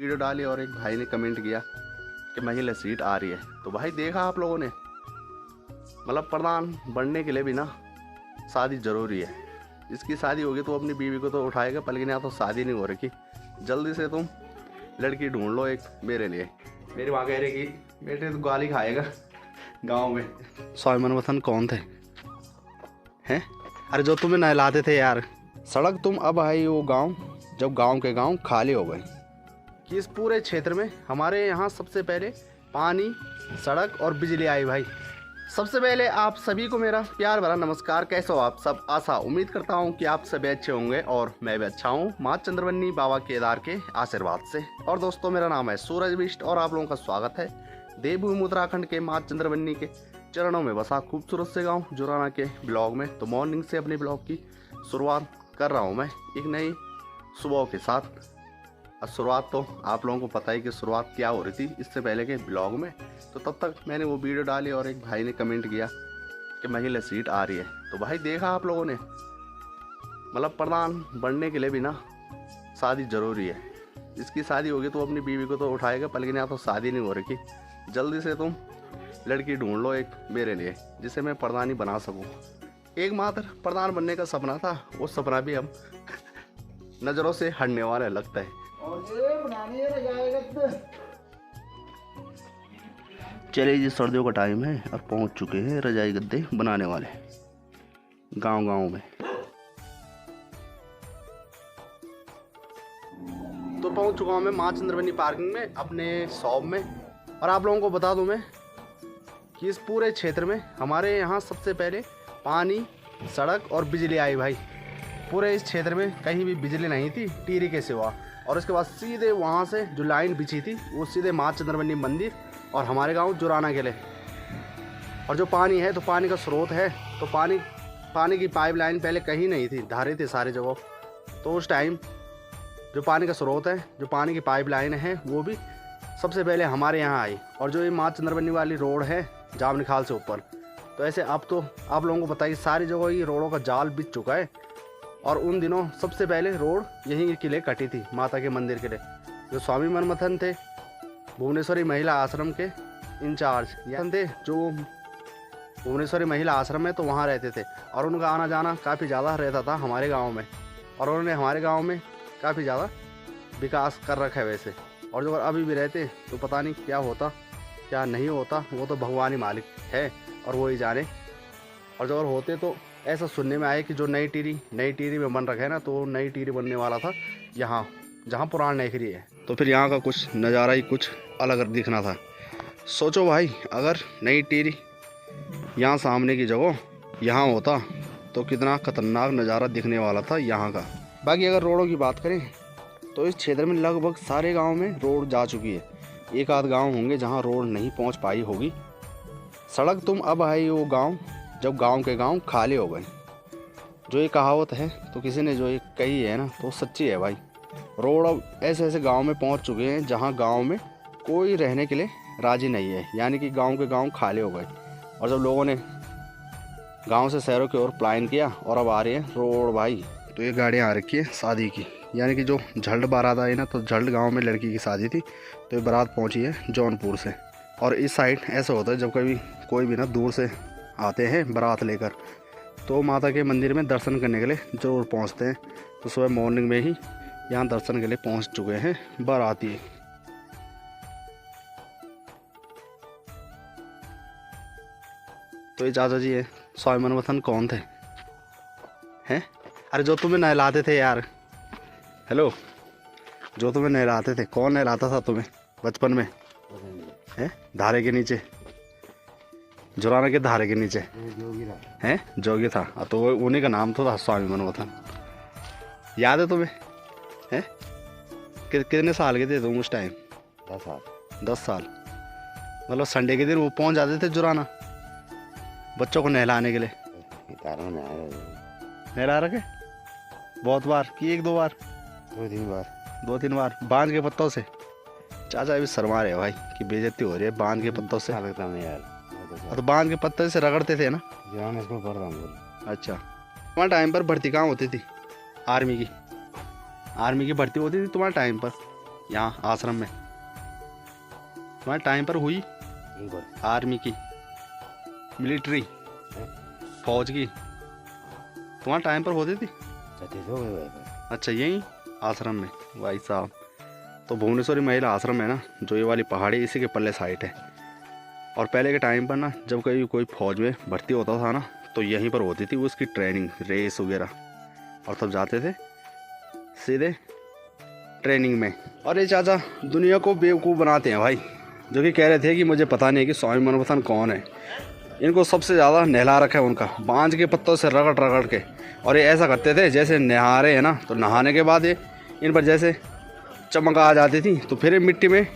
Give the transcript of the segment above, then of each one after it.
Video डाली और एक भाई ने कमेंट किया कि महिला सीट आ रही है। तो भाई देखा आप लोगों ने, मतलब प्रधान बनने के लिए भी ना शादी जरूरी है। जिसकी शादी होगी तो अपनी बीवी को तो उठाएगा, लेकिन यहाँ तो शादी नहीं हो रखी। जल्दी से तुम लड़की ढूंढ लो एक मेरे लिए। मेरी माँ कह रही कि बेटे तो गाली खाएगा गांव में। स्वामी मनमथन कौन थे हैं? अरे जो तुम्हें नहलाते थे यार। सड़क तुम अब आई वो गांव, जब गांव के गांव खाली हो गए। कि इस पूरे क्षेत्र में हमारे यहाँ सबसे पहले पानी, सड़क और बिजली आई। भाई सबसे पहले आप सभी को मेरा प्यार भरा नमस्कार। कैसे हो आप सब? आशा उम्मीद करता हूँ कि आप सभी अच्छे होंगे और मैं भी अच्छा हूँ, माँ चंद्रवन्नी बाबा केदार के आशीर्वाद से। और दोस्तों, मेरा नाम है सूरज बिष्ट और आप लोगों का स्वागत है देवभूमि उत्तराखंड के माँ चंद्रवन्नी के चरणों में बसा खूबसूरत से गाँव जुराना के ब्लॉग में। तो मॉर्निंग से अपने ब्लॉग की शुरुआत कर रहा हूँ मैं एक नई सुबह के साथ। अब शुरुआत तो आप लोगों को पता ही कि शुरुआत क्या हो रही थी इससे पहले के ब्लॉग में। तो तब तक मैंने वो वीडियो डाली और एक भाई ने कमेंट किया कि महिला सीट आ रही है। तो भाई देखा आप लोगों ने, मतलब प्रधान बनने के लिए भी ना शादी ज़रूरी है। जिसकी शादी होगी तो अपनी बीवी को तो उठाएगा, लेकिन यहाँ तो शादी नहीं हो रखी। जल्दी से तुम लड़की ढूंढ लो एक मेरे लिए, जिसे मैं प्रधानी बना सकूँ। एकमात्र प्रधान बनने का सपना था, वो सपना भी अब नज़रों से हटने वाला लगता है। चलिए जी, सर्दियों का टाइम है और पहुंच चुके हैं रजाई गद्दे बनाने वाले गांव में। तो पहुंच चुका हूं मैं माँ चंद्रवन्नी पार्किंग में अपने शॉप में। और आप लोगों को बता दूं मैं कि इस पूरे क्षेत्र में हमारे यहाँ सबसे पहले पानी, सड़क और बिजली आई। भाई पूरे इस क्षेत्र में कहीं भी बिजली नहीं थी टीरी के सिवा। और उसके बाद सीधे वहाँ से जो लाइन बिछी थी वो सीधे माँ चंद्रवन्नी मंदिर और हमारे गांव जुराना के लिए। और जो पानी है, तो पानी का स्रोत है, तो पानी की पाइपलाइन पहले कहीं नहीं थी, धारे थे सारे जगह। तो उस टाइम जो पानी का स्रोत है, जो पानी की पाइपलाइन है, वो भी सबसे पहले हमारे यहाँ आई। और जो ये माँ चंद्रवन्नी वाली रोड है जामनिखाल से ऊपर, तो ऐसे अब तो आप लोगों को पता है कि सारी जगह ये रोडों का जाल बिछ चुका है। और उन दिनों सबसे पहले रोड यहीं के लिए कटी थी, माता के मंदिर के लिए। जो स्वामी मनमथन थे भुवनेश्वरी महिला आश्रम के इंचार्ज थे, जो भुवनेश्वरी महिला आश्रम है तो वहाँ रहते थे। और उनका आना जाना काफ़ी ज़्यादा रहता था हमारे गांव में। और उन्होंने हमारे गांव में काफ़ी ज़्यादा विकास कर रखा है वैसे। और जो अभी भी रहते तो पता नहीं क्या होता क्या नहीं होता, वो तो भगवान ही मालिक है और वो ही जाने। और जो होते तो ऐसा सुनने में आया कि जो नई टीरी में बन रखा है ना, तो नई टीरी बनने वाला था यहाँ जहाँ पुरानी नेखरी है। तो फिर यहाँ का कुछ नज़ारा ही कुछ अलग दिखना था। सोचो भाई, अगर नई टीरी यहाँ सामने की जगह यहाँ होता तो कितना खतरनाक नज़ारा दिखने वाला था यहाँ का। बाकी अगर रोडों की बात करें तो इस क्षेत्र में लगभग सारे गाँव में रोड जा चुकी है। एक आध गाँव होंगे जहाँ रोड नहीं पहुँच पाई होगी। सड़क तुम अब आई वो गाँव, जब गांव के गांव खाली हो गए। जो ये कहावत है तो किसी ने जो ये कही है ना, तो सच्ची है भाई। रोड अब ऐसे ऐसे गांव में पहुंच चुके हैं जहां गांव में कोई रहने के लिए राजी नहीं है, यानी कि गांव के गांव खाली हो गए। और जब लोगों ने गांव से शहरों की ओर पलायन किया और अब आ रही है रोड भाई। तो ये गाड़ियाँ आ रखी है शादी की, यानी कि जो झल्ड बारात आई ना, तो झल्ड गाँव में लड़की की शादी थी, तो ये बारात पहुँची है जौनपुर से। और इस साइड ऐसा होता है जब कभी कोई भी ना दूर से आते हैं बारात लेकर, तो माता के मंदिर में दर्शन करने के लिए ज़रूर पहुंचते हैं। तो सुबह मॉर्निंग में ही यहाँ दर्शन के लिए पहुंच चुके हैं बाराती। तो ये चाचा जी है। स्वामी मनमथन कौन थे हैं? अरे जो तुम्हें नहलाते थे यार, हेलो, जो तुम्हें नहलाते थे, कौन नहलाता था तुम्हें बचपन में हैं? धारे के नीचे, जुराना के धारे के नीचे हैं, जोगी था। तो उन्हीं का नाम तो था स्वामी मनमथन। याद है तुम्हें हैं? कितने साल के थे तुम उस टाइम? 10 साल। मतलब संडे के दिन वो पहुंच जाते थे जुराना बच्चों को नहलाने के लिए। नहला रखे बहुत बार कि 1-2 बार? 2-3 बार बांध के पत्तों से। चाचा अभी शर्मा रहे भाई कि बेइज्जती हो रही है बांध के पत्तों से। तो बांध के पत्ते से रगड़ते थे ना। स्कूल पढ़ रहा हूँ। अच्छा, तुम्हारे टाइम पर भर्ती कहाँ होती थी? आर्मी की भर्ती होती थी तुम्हारे टाइम पर? यहाँ आश्रम में? तुम्हारे टाइम पर हुई आर्मी की, मिलिट्री, फौज की तुम्हारे टाइम पर होती थी? अच्छा, यही आश्रम में भाई साहब। तो भुवनेश्वरी महिला आश्रम है ना, जो ये वाली पहाड़ी इसी के पल्ले साइड है। और पहले के टाइम पर ना जब कोई फौज में भर्ती होता था ना तो यहीं पर होती थी उसकी ट्रेनिंग, रेस वगैरह, और तब जाते थे सीधे ट्रेनिंग में। और ये चाचा दुनिया को बेवकूफ़ बनाते हैं भाई, जो कि कह रहे थे कि मुझे पता नहीं कि स्वामी मनमथन कौन है। इनको सबसे ज़्यादा नहला रखा है उनका, बांज के पत्तों से रगड़ रगड़ के। और ये ऐसा करते थे जैसे नहा रहे हैं ना, तो नहाने के बाद ये इन पर जैसे चमक आ जाती थी तो फिर मिट्टी में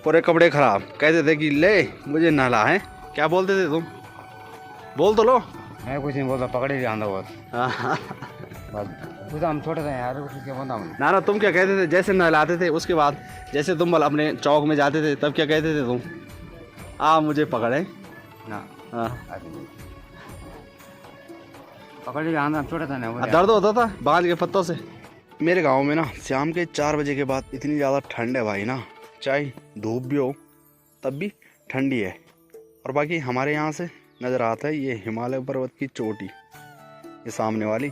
पूरे कपड़े ख़राब, कहते थे कि ले मुझे नहला है। क्या बोलते थे तुम? बोल तो लो। मैं कुछ नहीं बोलता, पकड़े ही आंदा बहुत। हम छोटे थे यार, क्या बोलता हूँ ना तुम क्या कहते थे जैसे नहलाते थे उसके बाद? जैसे तुम अपने चौक में जाते थे तब क्या कहते थे तुम? मुझे पकड़े ना। हाँ, पकड़े आंदा, छोटे थे ना। दर्द होता था बांज के पत्तों से। मेरे गांव में ना शाम के 4 बजे के बाद इतनी ज़्यादा ठंड है भाई ना, चाहे धूप भी हो तब भी ठंडी है। और बाकी हमारे यहाँ से नज़र आता है ये हिमालय पर्वत की चोटी, ये सामने वाली।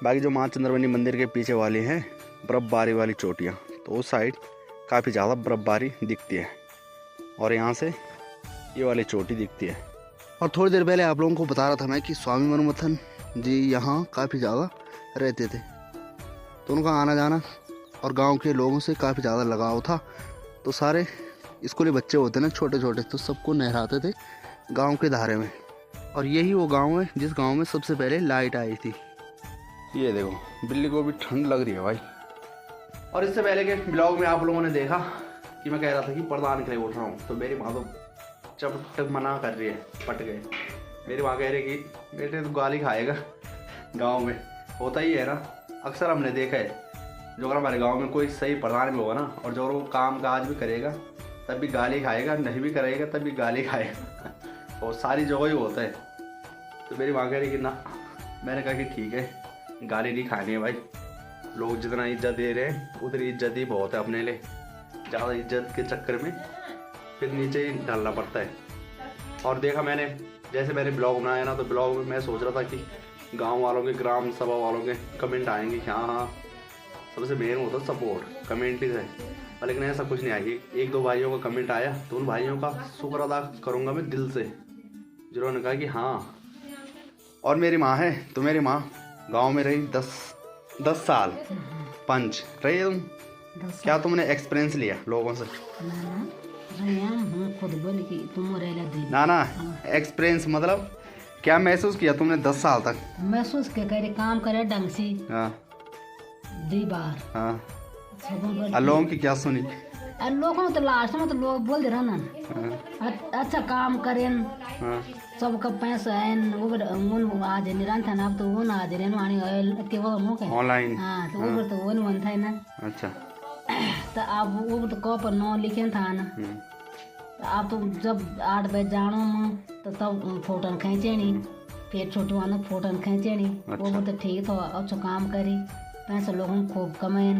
बाकी जो माँ चंद्रवनी मंदिर के पीछे वाली हैं बर्फ़बारी वाली चोटियाँ, तो उस साइड काफ़ी ज़्यादा बर्फ़बारी दिखती है। और यहाँ से ये वाली चोटी दिखती है। और थोड़ी देर पहले आप लोगों को बता रहा था मैं कि स्वामी मनमथन जी यहाँ काफ़ी ज़्यादा रहते थे, तो उनका आना जाना और गांव के लोगों से काफ़ी ज़्यादा लगाव था। तो सारे स्कूली बच्चे होते ना छोटे छोटे, तो सबको नहलाते थे गांव के धारे में। और यही वो गांव है जिस गांव में सबसे पहले लाइट आई थी। ये देखो बिल्ली को भी ठंड लग रही है भाई। और इससे पहले के ब्लॉग में आप लोगों ने देखा कि मैं कह रहा था कि प्रधान के लिए उठ रहा हूँ, तो मेरी माँ तो चपट मना कर रही है, पट गए। मेरी माँ कह रही है कि बेटे तो गाली खाएगा। गाँव में होता ही है ना, अक्सर हमने देखा है, जो अगर हमारे गांव में कोई सही प्रधान भी होगा ना और जो वो काम काज भी करेगा तब भी गाली खाएगा, नहीं भी करेगा तब भी गाली खाएगा। और सारी जगह ही होता है। तो मेरी माँ कह रही कि ना, मैंने कहा कि ठीक है, गाली नहीं खानी है भाई। लोग जितना इज्जत दे रहे हैं उतनी इज्जत ही बहुत है अपने लिए। ज़्यादा इज्जत के चक्कर में फिर नीचे ही डालना पड़ता है। और देखा मैंने, जैसे मैंने ब्लॉग बनाया ना, तो ब्लॉग में मैं सोच रहा था कि गांव वालों के, ग्राम सभा वालों के कमेंट आएंगे कि हाँ सबसे मेन होता है सपोर्ट, कमेंट ही है। लेकिन ऐसा कुछ नहीं आई। 1-2 भाइयों का कमेंट आया, तो उन भाइयों का शुक्र अदा करूँगा मैं दिल से, जिन्होंने कहा कि हाँ। और मेरी माँ है, तो मेरी माँ गांव में रही 10 साल पंच रही है। तुम क्या तुमने एक्सपीरियंस लिया लोगों से? ना एक्सपीरियंस मतलब क्या महसूस किया तुमने 10 साल तक? महसूस के करे काम करे ढंग से। हाँ 2 बार। हाँ, लोगों की क्या सुनी? लोगों तो लास्ट में तो लोग बोल दे रहा ना, अच्छा काम करें, सबका पैसा है वो आज निरान था ना, अब तो वो ना आज रेन वाणी केवल मुँह ऑनलाइन। हाँ, तो वो तो वो नहीं था ना। अच्छा, तो अब वो तो कॉप पर 9 लिखे था ना। तो अब तो जब 8 बजे जानो तो तब फोटो खींचे नहीं, फिर छोटू वाला फोटो खींचे नहीं। वो तो ठीक था, अच्छा काम करी, पैसा लोगों को खूब कमाए,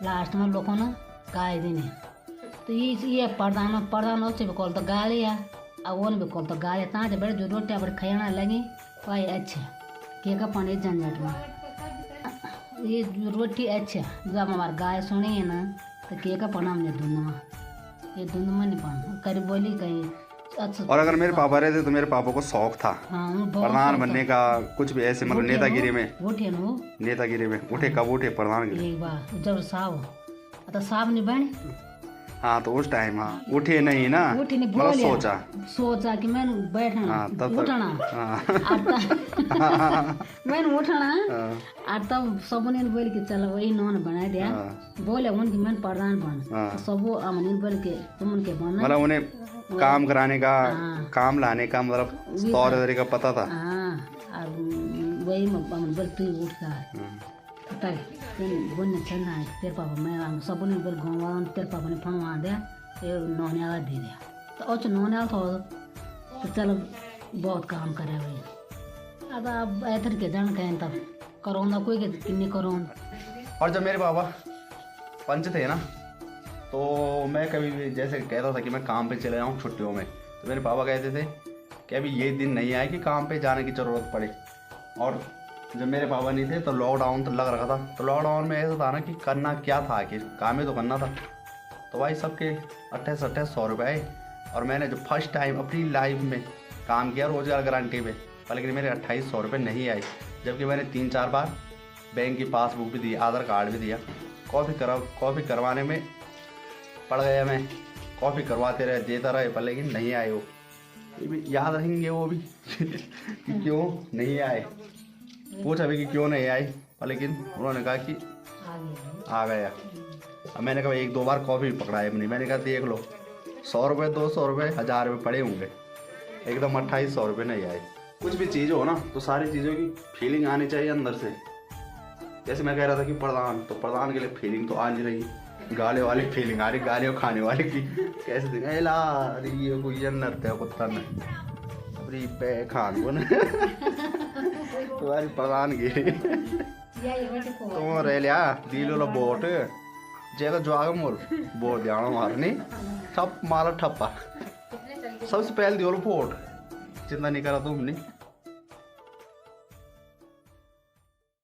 लास्ट में लोगों ने गाय देने। तो ये प्रधान उससे भी कॉल तो गाली है, अब वो भी कॉल तो गाली ता जब बड़े जो रोटी बड़े खाना लगी भाई। अच्छा के का पानी झंझट में ये रोटी अच्छा, जब हमारे गाय सुनी है ना तो के का पाना हमने दूंगा, ये दूंगा नहीं पाना करी बोली कहीं। अच्छा, और अगर मेरे पापा रहते तो मेरे पापा को शौक था प्रधान बनने का, कुछ भी ऐसे मतलब नेतागिरी में। उठे ना नेतागिरी में उठे, कब उठे प्रधानगिरी? एक बार जब साहब तो साहब नहीं बने। हाँ, तो उस टाइम हाँ उठे नहीं ना, उठे नहीं, मतलब सोचा कि मैंने बैठना, उठना, मैंने उठना। और तब सबने बोल के चलो वही नॉन बना दिया, बोले उनकी मैंने प्रधान बन, सब अमनी बोल के तुम उनके बनना, मतलब उन्हें काम कराने का, काम लाने का मतलब तौर तरीका पता था। और वही बोल तू उठ का बोलने चलना है तेरे पापा, मैं सब ने बोल गाँव वालों तेरे पापा ने फोन वहाँ दिया, ये नौने वाला दे दिया। तो अच्छा नौने वाला था तो चलो बहुत काम करे भाई। अब इधर के जन कहें तब करो ना, कोई किन्नी करो। और जब मेरे पापा पंच थे ना, तो मैं कभी भी जैसे कहता था कि मैं काम पे चले जाऊँ छुट्टियों में, तो मेरे पापा कहते थे कि अभी ये दिन नहीं आए कि काम पे जाने की ज़रूरत पड़े। और जब मेरे पापा नहीं थे तो लॉकडाउन तो लग रखा था, तो लॉकडाउन में ऐसा था ना कि करना क्या था कि काम ही तो करना था। तो भाई सबके 2800 रुपये आए, और मैंने जो फर्स्ट टाइम अपनी लाइफ में काम किया रोजगार गारंटी पे, लेकिन मेरे 2800 रुपये नहीं आए, जबकि मैंने 3-4 बार बैंक की पासबुक भी दी, आधार कार्ड भी दिया, कॉपी करवाने में पड़ गया मैं, कॉपी करवाते रहे, देता रहे, पर लेकिन नहीं आए वो। ये भी याद रखेंगे वो भी कि क्यों नहीं आए, पूछा भी कि क्यों नहीं आए, पर लेकिन उन्होंने कहा कि आ गया। अब मैंने कहा 1-2 बार कॉपी पकड़ाई अपनी, मैंने कहा देख लो 100 रुपये 200 रुपये 1000 रुपये पड़े होंगे, एकदम 2800 रुपये नहीं आए। कुछ भी चीज़ हो ना तो सारी चीज़ों की फीलिंग आनी चाहिए अंदर से। जैसे मैं कह रहा था कि प्रधान, तो प्रधान के लिए फीलिंग तो आ नहीं रही, गाले वाली फीलिंग आ रही, गालियों खाने वाले की। कैसे देंगे ला अरे ये कोई जन्नत है कुत्ता ने अरे पे खान को तुम्हारी प्रधान की तुम रह लिया दिलो बोट जेगा जुआगा मोल बोल दिया मारनी ठप मारा ठप्पा सबसे पहले दियो फोट जितना नहीं करा तुमने।